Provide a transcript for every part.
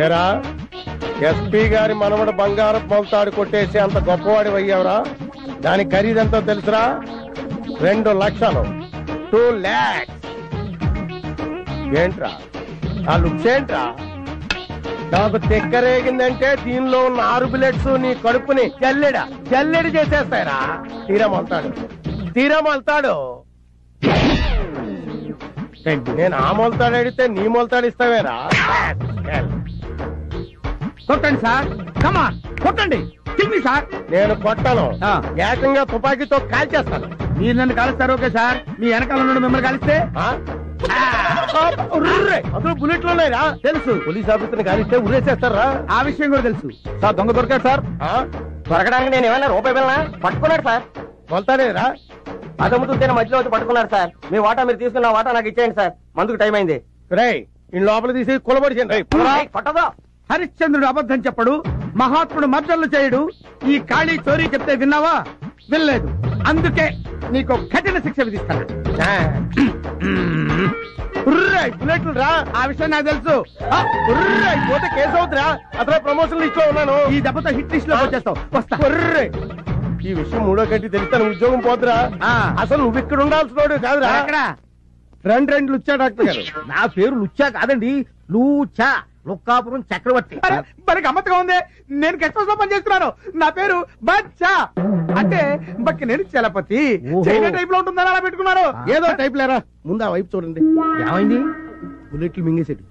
ఏరా ఎస్పీ గారి మనవడ బంగారం మొలతాడు కొట్టేసి అంత గొప్పవాడి అయ్యావురా? దాని ఖరీదంతో తెలుసురా? 2 లక్షలు. 2 lakhs. ఏంట్రా ఆ లుక్స్ ఏంట్రా? నాకు తెక్కరేగిందంటే దీనిలో ఉన్న 6 బుల్లెట్స్ నీ కడుపుని జల్లెడి చేసేస్తాయరా. తీరా మొలతాడు. నేను ఆ మొలతాడు అడిగితే నీ మొలతాడు ఇస్తావేరా? కొట్టండి సార్, కమాన్ కొట్టండి. సార్ నేను కొట్టను, ఏకంగా తుపాకీతో కాల్చేస్తాను. మీరు నన్ను కాలుస్తారు ఓకే సార్, మీ వెనకాల ఉన్న మిమ్మల్ని కాలిస్తే? అందులో బుల్లెట్లు ఉన్నాయిరా. తెలుసు, పోలీస్ ఆఫీసర్ని కాలిస్తే ఉరేసేస్తారా? ఆ విషయం కూడా తెలుసు సార్. దొంగ దొరికాడు సార్. దొరకడానికి నేను ఏమన్నా రూపాయి వెళ్ళనా? పట్టుకున్నాడు సార్. మొలతాడేరా? అదమ్ముతుంటేనే మధ్యలో వచ్చి పట్టుకున్నారు సార్. మీ వాటా మీరు తీసుకున్న వాటా నాకు ఇచ్చేయండి సార్, మందుకు టైం అయింది. రేయ్ ఈ లోపల తీసి కులబడిచండి. పట్టదో. హరిశ్చంద్రుడు అబద్ధం చెప్పడు, మహాత్ముడు మర్డర్లు చేయడు. ఈ ఖాళీ చోరీ చెప్తే విన్నావా? వినలేదు. అందుకే నీకు కఠిన శిక్ష విధిస్తాను. బుల్లెట్లు రా, ఆ విషయం నాకు తెలుసు. పోతే కేసు అవుతురా? అతను ప్రమోషన్ లిస్ట్ లో ఉన్నాను. ఈ దెబ్బతో హిట్ లిస్ట్ లో వచ్చేస్తావు. వస్తా. ఈ విషయం 3వ గంట తెలిస్తే ఉద్యోగం పోతురా. అసలు నువ్వు ఇక్కడ ఉండాల్సిన కాదురా. ఎక్కడ? రెండు లుచ్చా డాక్టర్ గారు. నా పేరు లుచ్చా కాదండి, లూచా, లుక్కాపురం చక్రవర్తి. మరి గమ్మత్తుగా ఉంది. నేను గెస్ట్ హౌస్ లో పని చేస్తున్నాను. నా పేరు బచ్చా, అంటే బక్కి నేను చలపతి. చైనా టైప్ లో ఉంటుందని అలా పెట్టుకున్నారు. ఏదో టైప్ లేరా. ముందు ఆ వైపు చూడండి. ఏమైంది? బుల్లెట్లు మింగేసేది.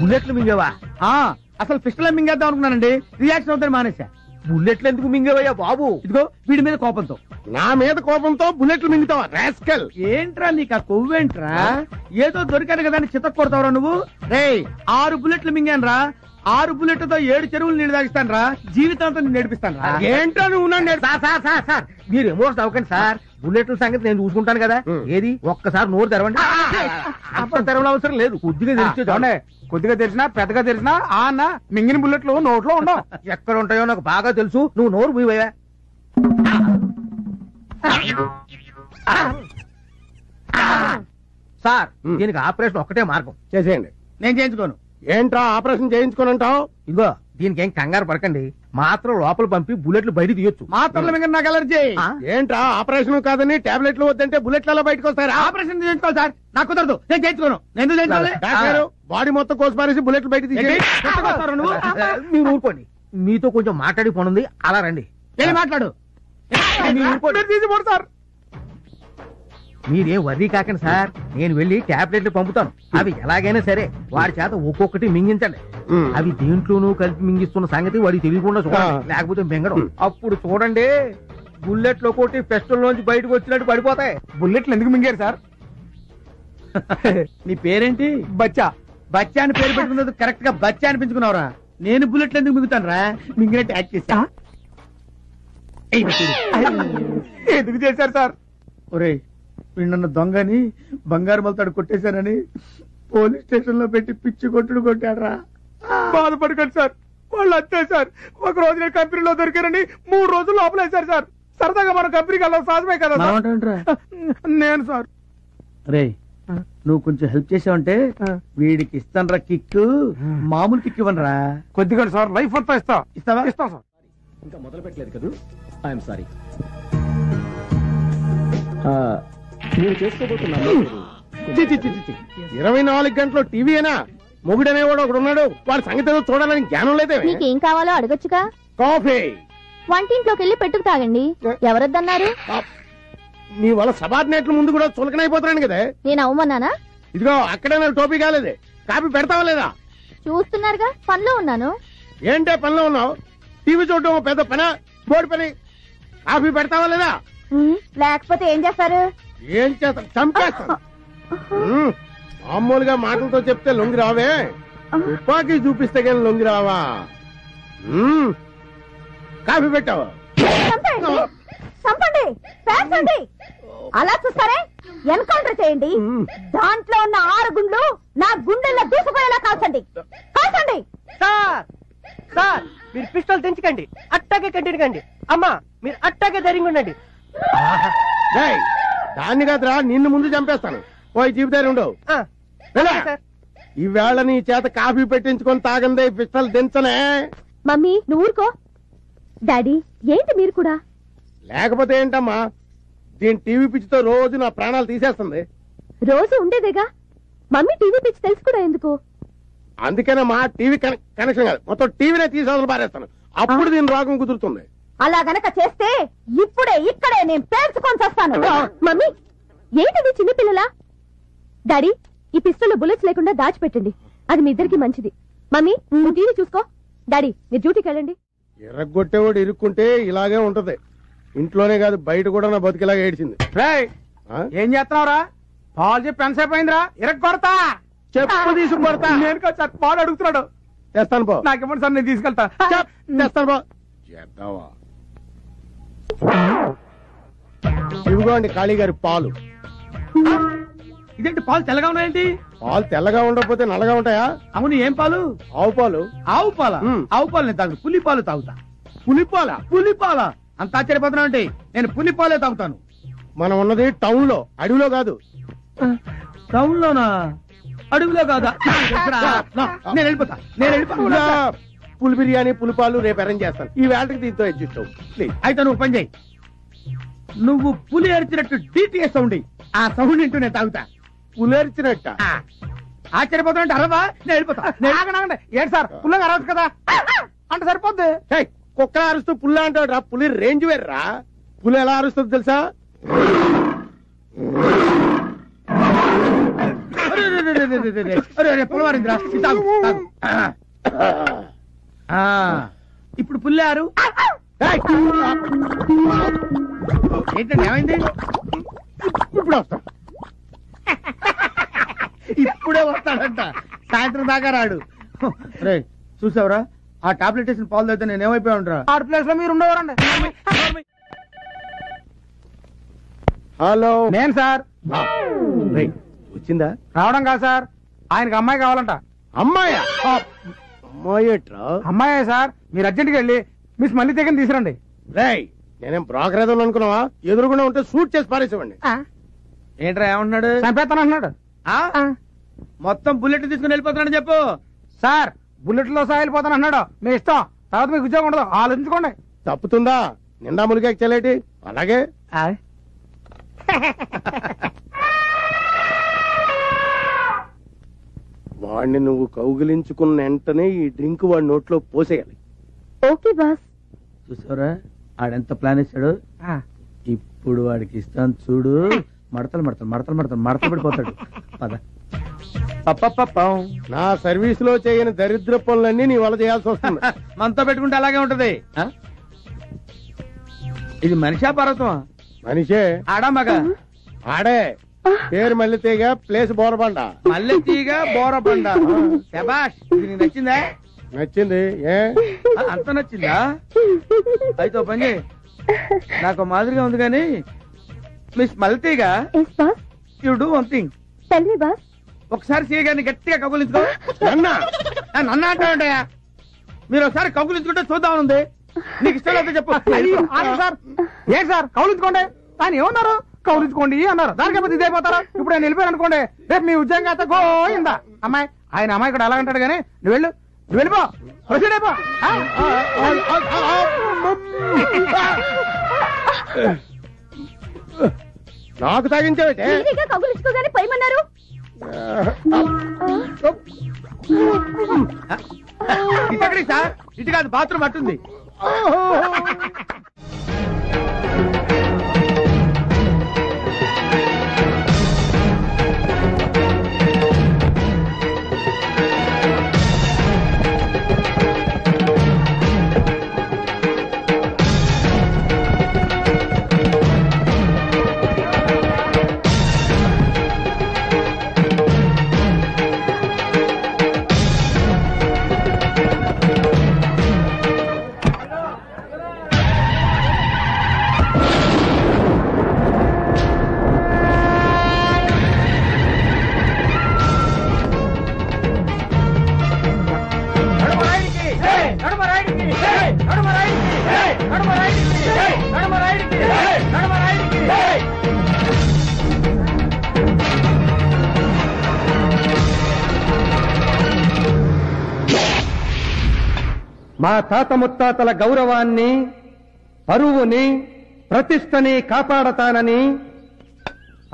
బుల్లెట్లు మింగేవా? అసలు పిస్టల్ మింగేద్దాం అనుకున్నానండి, రియాక్షన్ అవుతాను మానేసా. బుల్లెట్లు ఎందుకు మింగేవయ్యా బాబు? ఇదిగో వీడి మీద కోపంతో. నా మీద కోపంతో బుల్లెట్లు మింగుతావా రాస్కల్? ఏంట్రా నీకు ఆ కొవ్వేంట్రా? ఏదో దొరికాను కదా అని చితక్ కొడతావురా నువ్వు. రేయ్ 6 బుల్లెట్లు మింగాను రా. 6 బుల్లెట్లతో 7 చెరువులు నీళ్ళు తాగిస్తాను రా. జీవితాంతం నేర్పిస్తాను రా. ఏంటో నువ్వు సార్ మీరు ఎమోషన్ అవ్వకండి సార్. బుల్లెట్ల సంగతి నేను చూసుకుంటాను కదా. ఏది ఒక్కసారి నోరు తెరవండి. అప్పుడు తెరవడం అవసరం లేదు, కొద్దిగా తెలిస్తే. కొద్దిగా తెలిసినా పెద్దగా తెలిసినా ఆ అన్న మింగిన బుల్లెట్లు నోట్లో ఉండవు. ఎక్కడ ఉంటాయో నాకు బాగా తెలుసు. నువ్వు నోరు మూయవయ్యా. సార్ దీనికి ఆపరేషన్ ఒక్కటే మార్గం. చేసేయండి. నేను చేయించుకోను. ఏంట్రా ఆపరేషన్ చేయించుకోనంటావు? ఇదిగో దీనికి ఏం కంగారు పడకండి, మాత్రం లోపల పంపి బుల్లెట్లు బయట తీయొచ్చు. మాత్రలు మింగిన నాకు అలర్జీ. ఏంట్రా ఆపరేషన్ కాదని టాబ్లెట్లు వద్దంటే బుల్లెట్లలో బయటకు వస్తారా? ఆపరేషన్ చేయించుకోవాలి సార్, నాకు కుదరదు. నేను చేయించుకోను. నేను చేయించుకోవాలి. బాడీ మొత్తం కోసి పారేసి బుల్లెట్లు బయట తీసి మీరు ఊరుకోండి. మీతో కొంచెం మాట్లాడి పనుంది, అలా రండి. వెళ్ళి మాట్లాడు. తీసిపోడు సార్. మీరేం వర్రీ కాకండి సార్, నేను వెళ్ళి టాబ్లెట్లు పంపుతాను. అవి ఎలాగైనా సరే వాడి చేత ఒక్కొక్కటి మింగించండి. అవి దేంట్లోనూ కలిపి మింగిస్తున్న సంగతి వాడికి తెలియకుండా చూడండి, లేకపోతే మింగడం. అప్పుడు చూడండి బుల్లెట్లు ఒక్కొక్కటి పెస్టల్ లోంచి బయటకు వచ్చినట్టు పడిపోతాయి. బుల్లెట్లు ఎందుకు మింగారు సార్? నీ పేరేంటి? బచ్చా. బచ్చా అని పేరు పెట్టుకున్నది కరెక్ట్ గా బచ్చా అనిపించుకున్నావురా. నేను బుల్లెట్లు ఎందుకు మింగుతాను రా? మింగినట్టు యాక్ట్ చేశా. ఎందుకు చేశారు సార్? ఒరే వీళ్ళన్న దొంగని బంగారు మొలతాడు కొట్టేశానని పోలీస్ స్టేషన్ లో పెట్టి పిచ్చి కొట్టుడు కొట్టాడరా. బాధపడకండి సార్, వాళ్ళు అంతే సార్. ఒక రోజు నేను కంపెనీలో దొరికారని 3 రోజులు లోపలేశారు సార్. సరదాగా మన కంపెనీకి వెళ్ళాలి సాధమే కదా నేను సార్. రే నువ్వు కొంచెం హెల్ప్ చేసావంటే వీడికి ఇస్తానరా కిక్. మామూలు కిక్ ఇవ్వనరా, కొద్దిగా సార్. లైఫ్ అంతా ఇస్తావా? ఇస్తాం సార్. ఇంకా మొదలు పెట్టలేదు కదా. I'm sorry. నేను చేసుకోబోతున్నాను. 24 గంటలు టీవీనా? మొగుడనేవాడు ఒకడు ఉన్నాడు, వాడి సంగతి ఏదో చూడాలని జ్ఞానం లేదే. మీకేం కావాలో అడగొచ్చుగా. కాఫీ వంటింట్లోకి వెళ్ళి పెట్టుకు తాగండి. ఎవరొద్దన్నారు? నీ వల్ల సబార్డినేట్ల ముందు కూడా చులకనైపోతున్నాను కదా. నేను అవమన్నానా? ఇదిగో అక్కడే నాకు టోపీ కాలేదే. కాఫీ పెడతావా లేదా? చూస్తున్నారుగా పనిలో ఉన్నాను. ఏంటే పనిలో ఉన్నావు? టీవీ చూడటం పెద్ద పని, బోర్డు పని. కాఫీ పెడతావా లేదా? లేకపోతే ఏం చేస్తారు? ఏం చేస్తాను? చంపేస్తాను. మామూలుగా మాటలతో చెప్తే లొంగి రావే, తుపాకీ చూపిస్తే కానీ లొంగి రావా? కాఫీ పెట్టావా? చంపండి, పేర్చండి. అలా చూస్తారే, ఎన్కౌంటర్ చేయండి. దాంట్లో ఉన్న 6 గుండ్లు నా గుండెల్లో దూసుకుపోయేలా కాల్చండి. కాల్చండి. సార్ మీరు పిస్టల్ తెంచకండి, అట్టాగే కంటినకండి. అమ్మా మీరు అట్టాగే ధైర్యంగా ఉండండి. దాన్ని కాదురా, నిన్ను ముందు చంపేస్తాను. ఓ జీవితాలు ఉండవు. ఈవేళ నీ చేత కాఫీ పెట్టించుకొని తాగందే పిస్టల్ దించనే. మమ్మీ నువ్వు ఊరుకో. డాడీ ఏంటి మీరు కూడా? లేకపోతే ఏంటమ్మా, దీని టీవీ పిచ్చితో రోజు నా ప్రాణాలు తీసేస్తుంది. రోజు ఉండేదేగా. మమ్మీ టీవీ పిచ్చి తెలుసు కూడా ఎందుకు? అందుకేనమ్మా టీవీ కనెక్షన్ కాదు, మొత్తం టీవీనే తీసేవలు పారేస్తాను. అప్పుడు దీని రోగం కుదురుతుంది. అలా గనక చేస్తే ఇప్పుడే ఇక్కడే నేను పేర్చుకొని వస్తాను. మమ్మీ ఏంటిది చిన్నపిల్లలా? డాడీ ఈ పిస్టల్లో బుల్లెట్స్ లేకుండా దాచిపెట్టండి, అది మీ ఇద్దరికి మంచిది. మమ్మీ నువ్వు టీవీ చూసుకో, డాడీ మీరు డ్యూటీకి వెళ్ళండి. ఎర్రగొట్టేవాడు ఇరుక్కుంటే ఇలాగే ఉంటది. ఇంట్లోనే కాదు బయట కూడా నా బతికిలాగా ఏడ్చింది. ఏం చేస్తున్నావురా? పాలు చెప్పి ఎంతసేపు అయిందిరా? ఇరగొడతా, చెప్పు తీసుకు కొడతా. నేను కాదు సార్, పాలు అడుగుతున్నాడు. తెస్తాను పో. నాకేమో సార్, నేను తీసుకెళ్తా. తెస్తాను పో. చేద్దావా? ఇవిగోండి కాళీ గారి పాలు. ఇదేంటి పాలు తెల్లగా ఉన్నాయేంటి? పాలు తెల్లగా ఉండకపోతే నల్లగా ఉంటాయా? అవును, ఏం పాలు? ఆవు పాలు. ఆవు పాల? ఆవు పాలు నేను తాగు, పులి పాలు తాగుతా. పులిపాల? పులిపాల? అంత ఆశ్చర్యపోతున్నా అంటే నేను పులిపాలే తాగుతాను. మనం ఉన్నది టౌన్ లో, అడవిలో కాదు. టౌన్ లోనా? అడవిలో కాదా? నేను వెళ్ళిపోతా, నేను వెళ్ళిపోతా. పులి బిర్యానీ పులిపాలు రేపు అరేంజ్ చేస్తాను. ఈ వేళకి దీంతో అడ్జస్ట్ అవ్వు ప్లీజ్. అయితే నువ్వు పని చేయి, నువ్వు పులి అరిచినట్టు డిటిఎస్ సౌండ్, ఆ సౌండ్ వింటూ నేను తాగుతా. పులేర్చినట్ట? ఆశ్చర్యపోతున్నా అరవా, నేను వెళ్ళిపోతా. ఏంటి సార్, పుల్లగా అరవచ్చు కదా అంటే సరిపోద్ది. కుక్క అరుస్తూ పుల్ల అంటాడు రా, పులి రేంజ్ వేర్రా. పులి ఎలా అరుస్తుంది తెలుసా? పులవారింద్రా, ఇప్పుడు పుల్లారు ఏంటండి, ఏమైంది? ఇప్పుడు వస్తా. ఇప్పుడే వస్తాడంట, సాయంత్రం దాకా రాడు. రే చూసావురా, ఆ టాబ్లెట్ వేసిన పాలు అయితే నేను ఏమైపోయా ఉంటా. ఆ ప్లేస్ లో మీరు ఉండేవారండి. హలో, నేను సార్. వచ్చిందా? రావడం కాదు సార్, ఆయనకి అమ్మాయి కావాలంట. అమ్మాయా? అమ్మాయేట్రా? అమ్మాయే సార్, మీరు అర్జెంట్కి వెళ్ళి మిస్ మళ్ళీ దగ్గర తీసుకురండి. రేయ్ నేనేం బ్రోకర్ ఏదో అనుకున్నావా? ఎదురుకుండా ఉంటే షూట్ చేసి పారేసేవాడిని. ఏంట్రా ఏమంటున్నాడు? చంపేస్తాను అంటున్నాడు. మొత్తం బుల్లెట్ తీసుకుని వెళ్ళిపోతున్నాడు చెప్పు. సార్ బుల్లెట్ లో సహా వెళ్ళిపోతాను అన్నాడు. మీ ఇష్టం, తర్వాత మీకు ఉద్యోగం ఉండదు, ఆలోచించుకోండి. తప్పుతుందా? నిండా ములిగా చెల్లేటి. అలాగే వాడిని నువ్వు కౌగిలించుకున్న వెంటనే ఈ డ్రింక్ వాడి నోట్లో పోసేయాలి. Okay boss. చూసారా ఆడెంత ప్లాన్ ఇస్తాడు. ఇప్పుడు వాడికి ఇస్తాను చూడు. మడతలు మడతలు మడతలు మడతలు మడతలు పడిపోతాడు. పద. నా సర్వీస్ లో చేయని దరిద్ర పనులన్నీ నీ వల్ల చేయాల్సి వస్తుంది. మనతో పెట్టుకుంటే అలాగే ఉంటది. ఇది మనిషా పర్వతమా? మనిషే. ఆడా మగ? ఆడే. పేరు మల్లెతీగ, ప్లేస్ బోరబండ. మల్లెతీగ బోరబండ. శబాష్, ఇది నీకు నచ్చిందా? నచ్చింది. ఏ అంత నచ్చిందా? అయితే ఓ పని చేయి, నాకు మాదిరిగా ఉంది కానీ మిస్ మల్లెతీగ, యు డూ వన్ థింగ్. ఒకసారి సీఏ గారిని గట్టిగా కౌగులించుకో. నన్ను అంటావుంటాయా? మీరు ఒకసారి కౌగులించుకుంటే చూద్దామనుంది. నీకు ఇష్టం అయితే చెప్పు. సార్ ఏంటి సార్ కౌలించుకోండి, ఆయన ఏమన్నారు? కౌలించుకోండి అన్నారు, దానికైతే ఇదే పోతారా? ఇప్పుడు నేను వెళ్ళిపోయాను అనుకోండి, రేపు మీ ఉద్యోగం అయితే గోయిందా. అమ్మాయి ఆయన అమ్మాయి కూడా అలాగంటాడు కానీ నువ్వు వెళ్ళు, నువ్వు వెళ్ళిపో, ప్రొసీడ్ అయిపో. నాకు తాగించావే? కౌగులించుకోగానే పోయమన్నారు. ఇటెక్కడికి సార్? ఇటు కాదు, బాత్రూమ్ అట్టుంది. మా తాత ముత్తాతల గౌరవాన్ని, పరువుని, ప్రతిష్టని కాపాడతానని,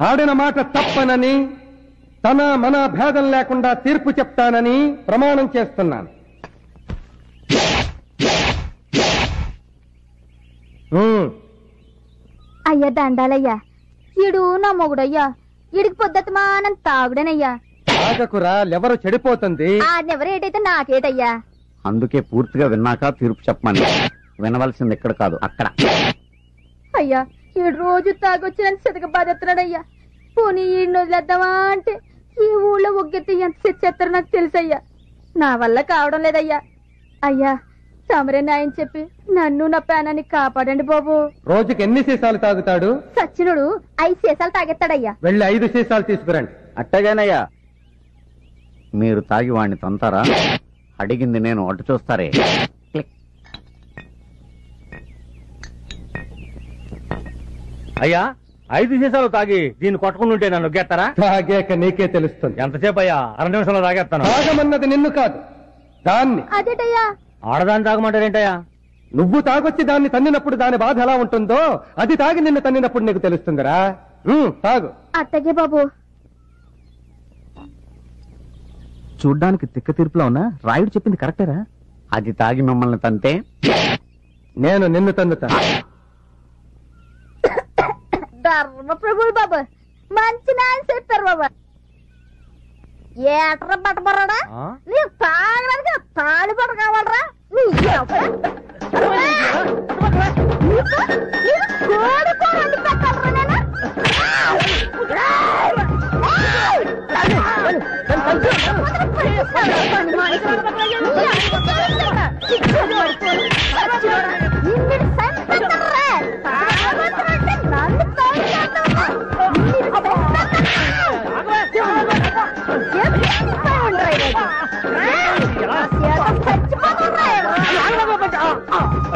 ఆడిన మాట తప్పనని, తన మన భేదం లేకుండా తీర్పు చెప్తానని ప్రమాణం చేస్తున్నాను. అయ్యా దండాలయ్యా, ఈడు నా మొగుడయ్యా, ఈడికి పొద్దుమానం తాగుడనయ్యా. తాగకురా, లెవరు చెడిపోతుంది. ఆడెవరేటైతే నాకేటయ్యా. అందుకే పూర్తిగా విన్నాక తీర్పు చెప్పమని. వినవలసింది ఇక్కడ కాదు, అక్కడ. అయ్యా, ఈడు రోజు తాగొచ్చిన సితక బాధెత్తున్నాడయ్యా. పోనీ ఈడిని వదిలేద్దామా అంటే ఈ ఊళ్ళో ఒగ్గెత్తి ఎంత చెత్తారో నాకు తెలుసయ్యా. నా వల్ల కావడం లేదయ్యా. అయ్యా, తమరే న్యాయం చెప్పి నన్ను నా ప్రాణాన్ని కాపాడండి బాబు. రోజుకి ఎన్ని సీసాలు తాగుతాడు? సచ్చినుడు 5 సీసాలు తాగెత్తాడయ్యా. వెళ్ళి 5 సీసాలు తీసుకురండి. అట్టగానయ్యా. మీరు తాగి వాణ్ణి తంతారా? అడిగింది నేను, అటు చూస్తారే. అయ్యా, 5 సీసాలు తాగి దీన్ని కొట్టుకుంటుంటే నన్ను గెత్తారా? తాగాక నీకే తెలుస్తుంది. ఎంతసేపు అయ్యా? 2 నిమిషంలో తాగేస్తాను. తాగమన్నది నిన్ను కాదు, దాన్ని. అదేటయ్యా? ఆడదాన్ని తాగమంటారేంటయ్యా? నువ్వు తాగొచ్చి దాన్ని తన్నినప్పుడు దాని బాధ ఎలా ఉంటుందో అది తాగి నిన్ను తన్నినప్పుడు నీకు తెలుస్తుందిరా. తాగు. అత్తగే బాబు. చూడ్డానికి తిక్క తీర్పులో ఉన్నా రాయుడు చెప్పింది కరెక్టేరా? అది తాగి మిమ్మల్ని తంతే నేను నిన్ను తన్నుతా. ధర్మ ప్రభులు బాబు, మంచి న్యాయం చెప్పారు బాబు. ఏట్రా బట్టబర్రాడా, నీ తాగడానికి తాళి బట్ట కావాలరా? నీ కోడి కూర వండి పెట్టాలరా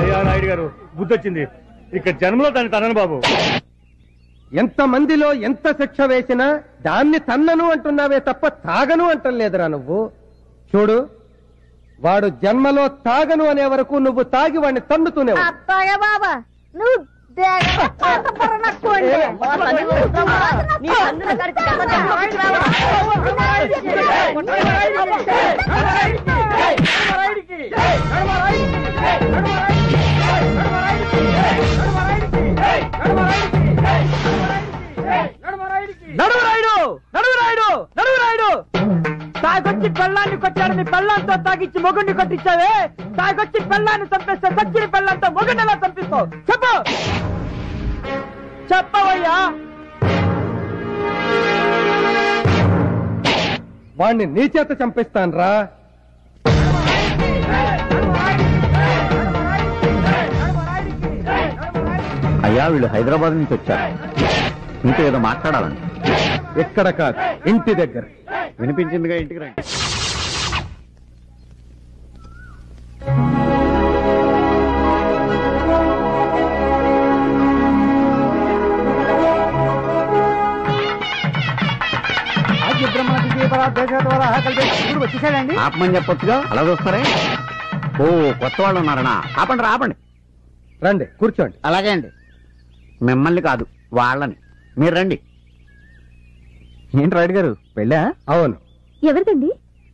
అయ్యా నాయుడు గారు, బుద్ధి వచ్చింది. ఇక్కడ జన్మలో దాన్ని తనను బాబు. ఎంత మందిలో ఎంత శిక్ష వేసినా దాన్ని తన్నను అంటున్నావే తప్ప తాగను అంటలేదురా నువ్వు. చూడు, వాడు జన్మలో తాగను అనే వరకు నువ్వు తాగి వాడిని తన్నుతూనే. అత్తయ్య బాబా, నువ్వు తాగొచ్చి పెళ్ళాన్ని కొట్టాడని పెళ్ళాంతో తాగిచ్చి మొగుడిని కొట్టించావే. తాగొచ్చి పెళ్ళాన్ని చంపేస్తే సచ్చిన పెళ్ళంతో మొగుడిని ఎలా చంపిస్తావు? చెప్పు, చెప్పవయ్యా. వాణ్ణి నీ చేత చంపిస్తాను రా. అయ్యా, వీళ్ళు హైదరాబాద్ నుంచి వచ్చారు. మీతో ఏదో మాట్లాడాలండి. ఎక్కడ కాదు, ఇంటి దగ్గర. వినిపించిందిగా, ఇంటికి రండి. వచ్చేసాడండి. ఆపమని చెప్పొచ్చుగా, అలా చూస్తారే. ఓ, కొత్త వాళ్ళు ఉన్నారనా? ఆపండి, ఆపండి. రండి, కూర్చోండి. అలాగే అండి. మిమ్మల్ని కాదు, వాళ్ళని. మీరు రండి. ఏంటి రాయుడు గారు, పెళ్ళా? అవును. ఎవరిదండి?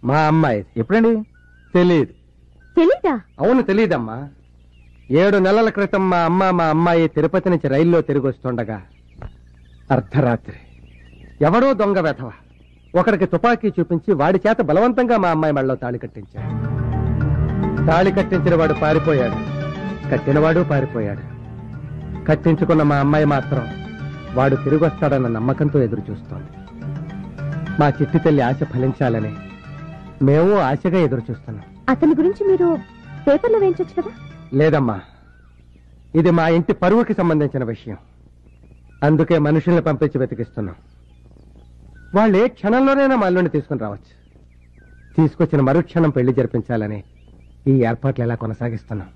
మా అమ్మాయి. ఎప్పుడండి? తెలీదు. తెలీదా? అవును, తెలీదమ్మా. 7 నెలల క్రితం మా అమ్మాయి తిరుపతి నుంచి రైల్లో తిరిగి వస్తుండగా అర్ధరాత్రి ఎవడో దొంగ వెధవ ఒకడికి తుపాకీ చూపించి వాడి చేత బలవంతంగా మా అమ్మాయి మెడలో తాళి కట్టించాడు. తాళి కట్టించిన వాడు పారిపోయాడు, కట్టినవాడు పారిపోయాడు. కట్టించుకున్న మా అమ్మాయి మాత్రం వాడు తిరిగి వస్తాడన్న నమ్మకంతో ఎదురు చూస్తోంది. మా చిట్టి తల్లి ఆశ ఫలించాలని మేము ఆశగా ఎదురు చూస్తున్నాం. అతని గురించి మీరు పేపర్లో వేయించొచ్చు కదా? లేదమ్మా, ఇది మా ఇంటి పరువుకి సంబంధించిన విషయం. అందుకే మనుషుల్ని పంపించి వెతికిస్తున్నాం. వాళ్ళు ఏ క్షణంలోనైనా మా అల్లుడిని తీసుకుని రావచ్చు. తీసుకొచ్చిన మరుక్షణం పెళ్లి జరిపించాలని ఈ ఏర్పాట్లు ఎలా కొనసాగిస్తున్నాం.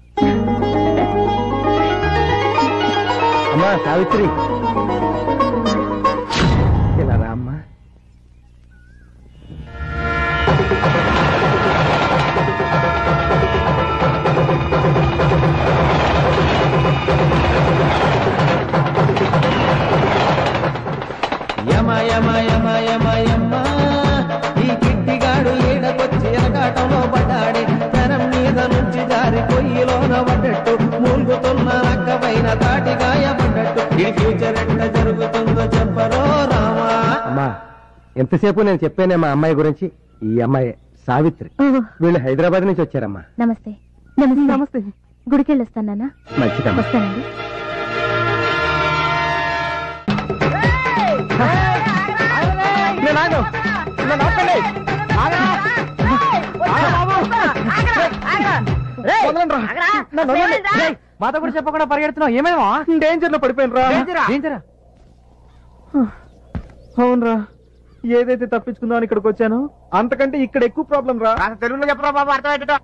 అమ్మా సావిత్రి, ఇలా రా అమ్మా. యమ యమ యమ యమ యమ ఈ గిట్టిగాడు ఈడకొచ్చి ఎరగాటంలో పడ్డాడే జనం మీద నుంచి జారి పొయ్యిలోన పడ్డట్టు మూలుగుతున్న నక్కపైన తాటిగాయపడ్డట్టు ఈ ఫ్యూచర్ ఎట్ట జరుగుతుందో చెప్పరో రామా. అమ్మా ఎంతసేపు నేను చెప్పానే మా అమ్మాయి గురించి. ఈ అమ్మాయి సావిత్రి. వీళ్ళు హైదరాబాద్ నుంచి వచ్చారమ్మా. నమస్తే. నమస్తే. నమస్తే. గుడికి వెళ్ళొస్తానా? మంచిదమ్మా. వస్తానండి. మాతో కూడా చెప్పకుండా పరిగెడుతున్నావు. ఏమేమో డేంజర్ లో పడిపోయిన రా. డేంజరా? అవునరా, ఏదైతే తప్పించుకుందామని ఇక్కడికి వచ్చాను అంతకంటే ఇక్కడ ఎక్కువ ప్రాబ్లం రా. తెలుగులో చెప్పరా బాబు, అర్థమయ్యేట.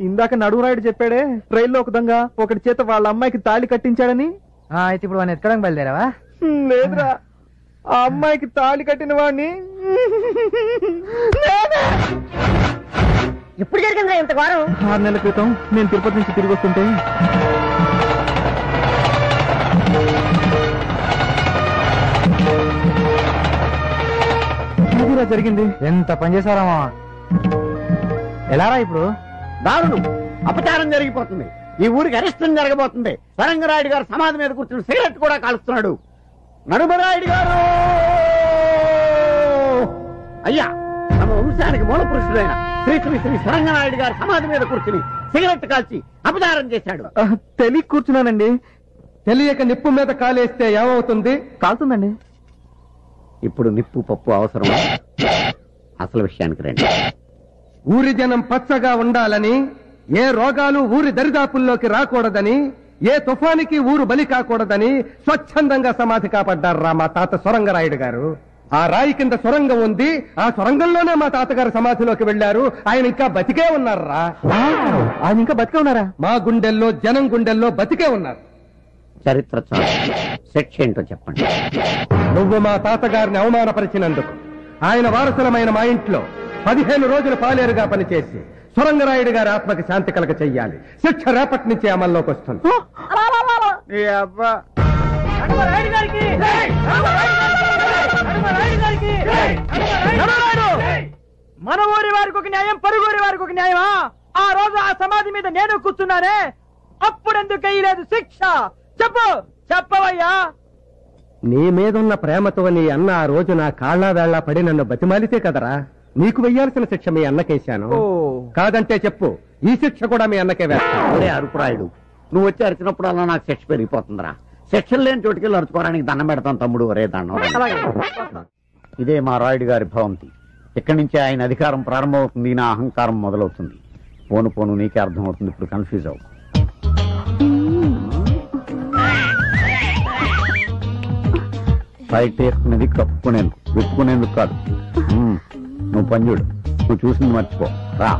ఇందాక నడువురాయుడు చెప్పాడే రైల్లో ఒక దొంగ ఒకటి చేత వాళ్ళ అమ్మాయికి తాళి కట్టించాడని. అయితే ఇప్పుడు వాడిని ఎక్కడానికి బయలుదేరావా? లేదురా, ఆ అమ్మాయికి తాళి కట్టిన వాడిని ఎప్పుడు జరిగిందా ఇంత వారం? 6 నెలల క్రితం నేను తిరుపతి నుంచి తిరిగి వస్తుంటే అదిరా జరిగింది. ఎంత పని చేశారామా? ఎలారా ఇప్పుడు? దారుణం, అపచారం జరిగిపోతుంది. ఈ ఊరికి అరిష్టం జరగబోతుంది. సరంగరాయుడు గారు సమాధి మీద కూర్చుని సిగరెట్ కూడా కాలుస్తున్నాడు. నడుమరాయుడు గారు అయ్యా, తమ వంశానికి మూల పురుషుడైన శ్రీ శ్రీ శ్రీ సరంగరాయుడు గారు సమాధి మీద కూర్చుని సిగరెట్ కాల్చి అపచారం చేశాడు. తెలియ కూర్చున్నానండి. తెలియక నిప్పు మీద కాలేస్తే ఏమవుతుంది? కాలుతుందండి. ఇప్పుడు నిప్పు పప్పు అవసరం. అసలు విషయానికి రండి. ఊరి జనం పచ్చగా ఉండాలని, ఏ రోగాలు ఊరి దరిదాపుల్లోకి రాకూడదని, ఏ తుఫానికి ఊరు బలి కాకూడదని స్వచ్ఛందంగా సమాధి కాపాడ్డారా మా తాత సొరంగరాయుడు గారు. ఆ రాయి కింద సొరంగం ఉంది. ఆ సొరంగంలోనే మా తాతగారు సమాధిలోకి వెళ్లారు. ఆయన ఇంకా బతికే ఉన్నారా? ఆయన ఇంకా బతికే ఉన్నారా? మా గుండెల్లో, జనం గుండెల్లో బతికే ఉన్నారు. చరిత్ర చాలు, శిక్ష ఏంటో చెప్పండి. నువ్వు మా తాతగారిని అవమానపరిచినందుకు ఆయన వారసులమైన మా ఇంట్లో 15 రోజులు పాలేరుగా పనిచేసి సొరంగరాయుడు గారి ఆత్మకి శాంతి కలగ చెయ్యాలి. శిక్ష రేపటి నుంచి అమల్లోకి వస్తుంది. మన ఊరి వారికి ఒక న్యాయం, పరుగురి వారికి ఒక న్యాయమా? ఆ రోజు ఆ సమాధి మీద నేను కూర్చున్నానే, అప్పుడెందుకు వేయలేదు శిక్ష? చెప్పు, చెప్పవయ్యా. నీ మీదున్న ప్రేమతో నీ అన్న ఆ రోజు నా కాళ్ళ వేళ్ల పడి నన్ను బతిమాలితే కదరా నీకు వెయ్యాల్సిన శిక్ష మీ అన్నకేశాను. కాదంటే చెప్పు, ఈ శిక్ష కూడా మీ అన్నకే వేస్తా. ఒరే అరుపురాయుడు, నువ్వు వచ్చి అరిచినప్పుడు అలా నాకు శిక్ష పెరిగిపోతుందిరా. శిక్షలు లేని చోటుకెళ్ళి అరుచుకోవడానికి దండం పెడతాను తమ్ముడు. ఒరే దండం. ఇదే మా రాయుడు గారి భవంతి. ఇక్కడి నుంచి ఆయన అధికారం ప్రారంభమవుతుంది, నా అహంకారం మొదలవుతుంది. పోను పోను నీకే అర్థమవుతుంది. ఇప్పుడు కన్ఫ్యూజ్ అవు. బయట వేసుకునేది కప్పుకునేందుకు, విప్పుకునేందుకు కాదు. నువ్వు పంజుడు, నువ్వు చూసింది మర్చిపో రా.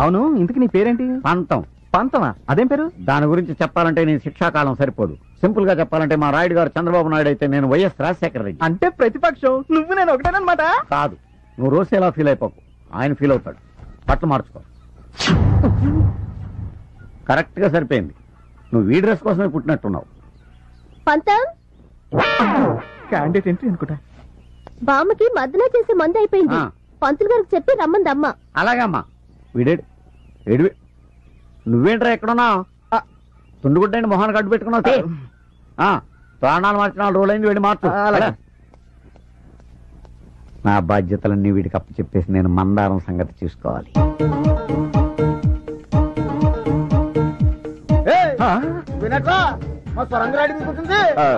అవును, ఇంతకు నీ పేరేంటి? పంతం. పంతమా? అదేం పేరు? దాని గురించి చెప్పాలంటే నేను శిక్షాకాలం సరిపోదు. సింపుల్ గా చెప్పాలంటే మా రాయుడు గారు చంద్రబాబు నాయుడు అయితే నేను వైఎస్ రాజశేఖర రెడ్డి. అంటే ప్రతిపక్షం, నువ్వు నేను ఒకటేనమాట. కాదు, నువ్వు రోజు ఎలా ఫీల్ అయిపోకు. ఆయన ఫీల్ అవుతాడు. బట్టలు మార్చుకో. కరెక్ట్ గా సరిపోయింది. నువ్వు వీ డ్రెస్ కోసమే పుట్టినట్టున్నావు. పంతం, క్యాండిడేట్ ఎంట్రీ అనుకుంటా. బామ్మకి మద్దన చేసే మంది అయిపోయింది. పంతులు గారికి చెప్పి రమ్మంది అమ్మ. అలాగమ్మా. వీడేడు ఏడు. నువ్వేంట్రా ఎక్కడున్నావు? తుండుగుడ్డండి మొహాన్ని గడ్డు పెట్టుకున్నావు. ప్రాణాలు మార్చిన 4 రోజులైంది. వెళ్ళి మార్చు. నా బాధ్యతలన్నీ వీడికి అప్పు చెప్పేసి నేను మందారం సంగతి చూసుకోవాలి.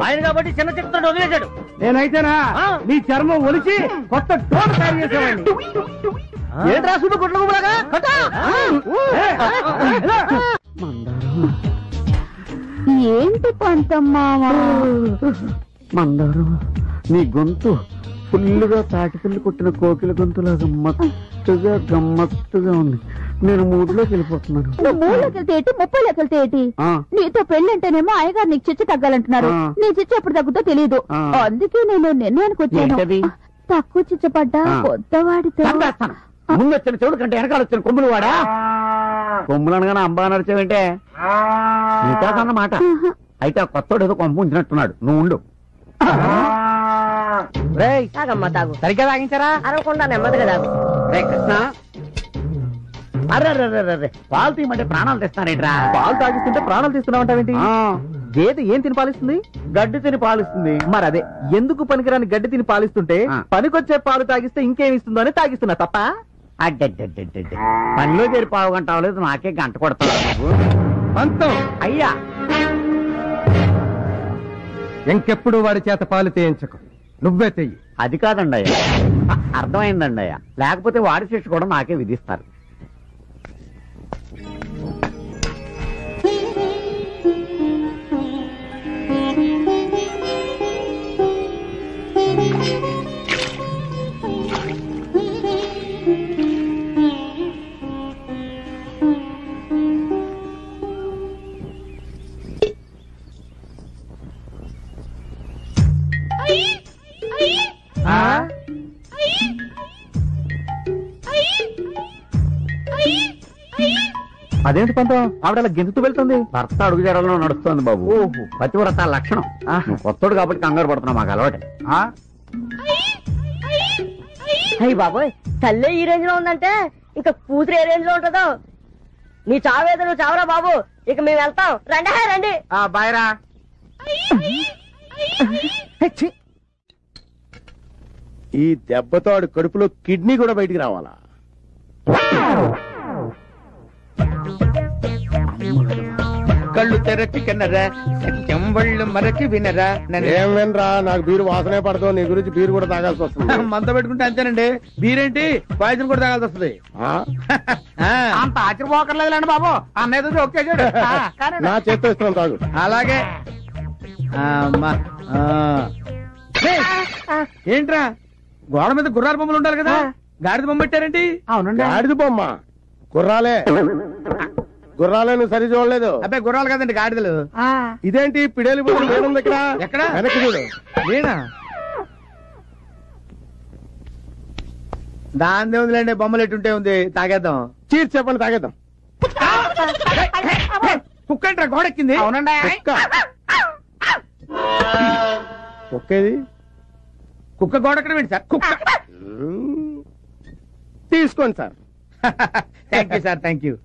ఆయన కాబట్టి చిన్న చిత్రం వదిలేశాడు. నేనైతేనా నీ చర్మం ఒలిచి కొత్త టోన్ తయారు చేసేవాడిని. ఏంట్రా సుబ్బు గుడ్ల గుబులాగా? ఏంటి పంతమ్మా? మందారం, నీ గొంతు ఫుల్లుగా తాటిపిల్లి కొట్టిన కోకిల గొంతులా గమ్మత్తుగా ఉంది. నేను మూడులోకి వెళ్ళిపోతున్నాను. నువ్వు 3లోకి వెళ్తే ఏంటి, 30లోకి వెళ్తే ఏంటి? నీతో పెళ్ళంటేనేమో అయ్యగారు నీకు చిచ్చు తగ్గాలంటున్నారు. నీ చిచ్చు ఎప్పుడు తగ్గుతో తెలియదు. అందుకే నేను నిర్ణయానికి వచ్చాను. తక్కువ చిచ్చపడ్డా కొత్తవాడితో ముందు వచ్చిన చెవుడు కంటే వెనకాల వచ్చిన కొమ్ములు వాడా. కొమ్ములు అనగానే అంబా నడిచేవంటే నీకాదన్నమాట. అయితే ఆ కొత్తోడు ఏదో కొంపు ఉంచినట్టున్నాడు. నువ్వు ఉండు. తాగమ్మా తాగు. సరిగ్గా తాగించారా? అరవకుండా నెమ్మదిగా తాగు. రే కృష్ణ, అర్రే పాలు తీయమంటే ప్రాణాలు తెస్తానేట్రా. పాలు తాగిస్తుంటే ప్రాణాలు తీస్తున్నావంటావేంటి? గేదె ఏం తిని పాలిస్తుంది? గడ్డి తిని పాలిస్తుంది. మరి అదే, ఎందుకు పనికిరాని గడ్డి తిని పాలిస్తుంటే పనికొచ్చే పాలు తాగిస్తే ఇంకేమిస్తుందో అని తాగిస్తున్నా తప్ప. అడ్డడ్డడ్డడ్డ పనిలో చేరి పావు గంట అవ్వలేదు, నాకే గంట కొడతావు నువ్వు. పంతం అయ్యా, ఇంకెప్పుడు వాడి చేత పాలు తీయించకు, నువ్వే తెయ్యి. అది కాదండి అయ్యా, అర్థమైందండి అయ్యా. లేకపోతే వాడి శిక్ష కూడా నాకే విధిస్తారు. అదేంటి పంతం, ఆవిడ అలా గెంతుతూ వెళ్తుంది? భర్త అడుగు జడలో నడుస్తుంది బాబు. ఓహో, పతివ్రత లక్షణం. నువ్వు కొత్తోడు కాబట్టి కంగారు పడుతున్నావు, మాకు అలవాటే. అయ్యి బాబోయ్, తల్లే ఈ రేంజ్ లో ఉందంటే ఇంకా కూతురు ఏ రేంజ్ లో ఉంటుందో. నీ చావేదో నువ్వు చావరా బాబు, ఇక మేము వెళ్తాం. రండి రండి. బాయ్రా. ఈ దెబ్బతో ఆడు కడుపులో కిడ్నీ కూడా బయటికి రావాలా? కళ్ళు తెరచి కిన్నరా, చెంబళ్ళు మరచి వినరా. ఏం వినరా, నాకు బీరు వాసనే పడతావు. నీ గురించి బీరు కూడా తాగాల్సి వస్తుంది. మంత పెట్టుకుంటే అంతేనండి. బీరేంటి, పాయసం కూడా తాగాల్సి వస్తుంది. అంత ఆశ్చర్యపోకర్లేదులేండి బాబు, అన్నయ్యతో జోక్ చేసాడు. నా చేత్తో ఇస్తున్నాను, తాగు. అలాగే. ఏంట్రా, గోడ మీద గుర్రాల బొమ్మలు ఉండాలి కదా, గాడిద బొమ్మ పెట్టారేంటి? అవునండి, గాడిద బొమ్మ. గుర్రాలే గుర్రాలే, నువ్వు సరి చూడలేదు. అబ్బాయి గుర్రాలు కదండి, గాడిదలు. ఇదేంటి పిడేలు బొమ్మ లేనుంది ఇక్కడ? ఎక్కడ? వెనక్కి చూడు. నేనా? దాని ఉందిలేండి, బొమ్మలు ఎట్టుంటే ఉంది. తాగేద్దాం. చీర్ చెప్పండి, తాగేద్దాం. కుక్క ఏంట్రా గోడెక్కింది? అవునండి. కుక్కేది? కుక్క గోడెక్కడం ఏంటి సార్? కుక్క. తీసుకోండి sir. Thank you sir, thank you.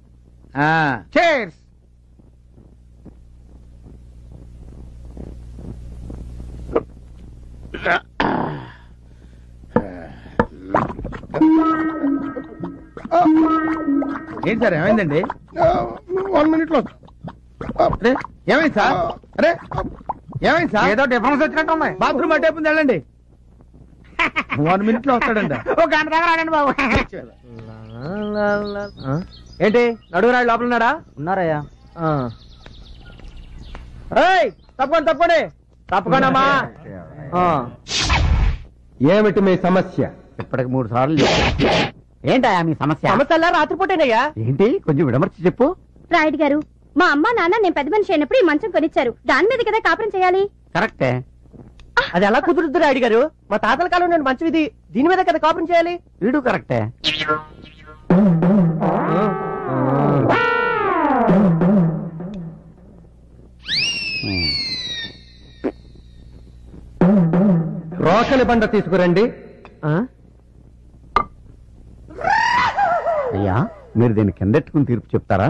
Chairs. ఏంటి సార్, ఏమైందండి? 1 minute లో. అరే ఏమైంది సార్? అరే ఏమైంది సార్? ఏదో డిఫరెన్స్ వచ్చినట్టు ఉంది. బాత్రూమ్ అటే వెళ్ళండి. 1 minute లో వస్తాడంట. ఒక గంట దాకా రాడండి బాబు. ఏంటి, నడుగురాడు లోపల ఉన్నాడా? ఉన్నారయ్యా. తప్పకుండా తప్పండి, తప్పకుండా. ఏమిటి మీ సమస్య? ఇప్పటికి 3 సార్లు చెప్పు. ఏంటా మీ సమస్య? సమస్య రాత్రిపూటేనయ్యా. ఏంటి, కొంచెం విడమర్చి చెప్పు. రాయుడు గారు, మా అమ్మ నాన్న నేను పెద్ద మనిషి అయినప్పుడు ఈ మంచం కొనిచ్చారు. దాని మీద కదా కాపురం చేయాలి. కరెక్టే. అది ఎలా కుదురుద్దు రాయుడు గారు? మా తాతల కాలం నేను మంచి విధి, దీని మీద కదా కాపురం చేయాలి. వీడు కరెక్టే. రోకలి బండ తీసుకురండి. అయ్యా, మీరు దీన్ని కిందెట్టుకుని తీర్పు చెప్తారా?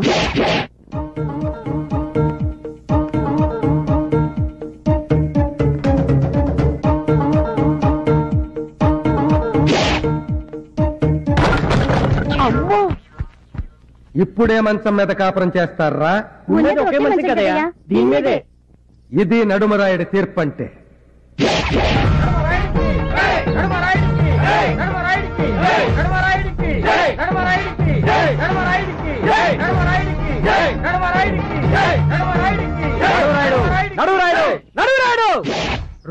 ఇప్పుడే మంచం మీద కాపురం చేస్తారా? ఉన్నది ఒకే మంచం కదయ్యా. దీని మీదే. ఇది నడుమరాయుడి తీర్పు అంటే. నడురాయుడు, నడురాయుడు,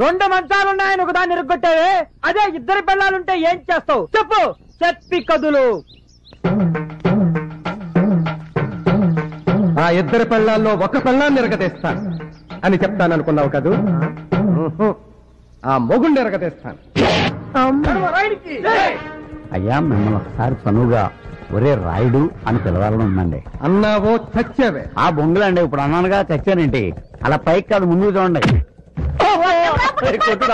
2 మంచాలున్నాయని ఒకదాన్ని ఇరుగ్గొట్టావే, అదే 2 పిల్లలుంటే ఏం చేస్తావు చెప్పు, చెప్పి కదులు. ఆ 2 పెళ్ళాల్లో ఒక పెళ్ళాన్ని ఎరగదీస్తాను అని చెప్తాననుకున్నావు కదూ? ఆ మొగుండి ఎరగదీస్తాను. అయ్యా, మిమ్మల్ని ఒకసారి చనువుగా ఒరే రాయుడు అని పిలవాలని ఉందండి. అన్నావో చచ్చావే. ఆ బొంగులండి, ఇప్పుడు అన్నానుగా చచ్చానేంటి? అలా పైకి కాదు, ముందుకు చూడండి. కొట్టుడు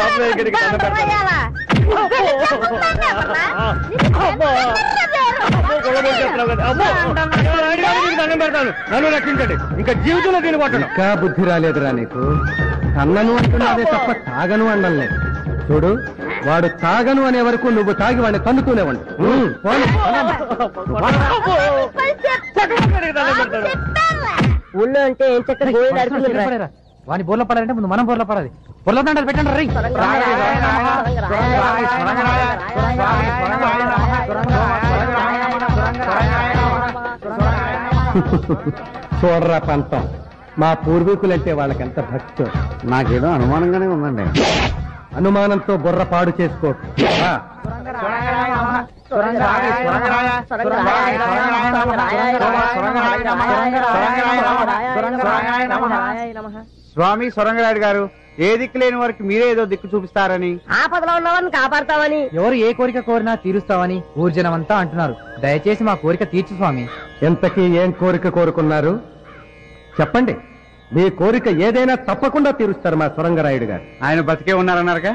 నన్ను రక్షించండి, ఇంకా జీవితంలో దీని కొట్టను. ఇంకా బుద్ధి రాలేదురా నీకు? కన్నను అంటున్నాదే తప్ప తాగను అనడం లేదు. చూడు, వాడు తాగను అనే వరకు నువ్వు తాగి వాడిని తన్నుతూనే ఉండు. ఊళ్ళో అంటే ఏం చక్కగా గోళీ నడుపుతుంది. వాని బోర్లో పడాలంటే ముందు మనం బోర్లో పడాలి. బోర్లో దండాలు పెట్టండి రీ. చూడరా పంతం, మా పూర్వీకులంటే వాళ్ళకెంత భక్తి. నాకేదో అనుమానంగానే ఉందండి. అనుమానంతో బుర్ర పాడు చేసుకో. స్వామి సొరంగరాయుడు గారు, ఏ దిక్కు లేని వారికి మీరే ఏదో దిక్కు చూపిస్తారని, ఆపదలో ఉన్నవారిని కాపాడతామని, ఎవరు ఏ కోరిక కోరినా తీరుస్తామని ఊర్జనమంతా అంటున్నారు. దయచేసి మా కోరిక తీర్చు స్వామి. ఎంతకీ ఏం కోరిక కోరుకున్నారు చెప్పండి. మీ కోరిక ఏదైనా తప్పకుండా తీరుస్తారు మా సొరంగరాయుడు గారు. ఆయన బతికే ఉన్నారన్నారుగా,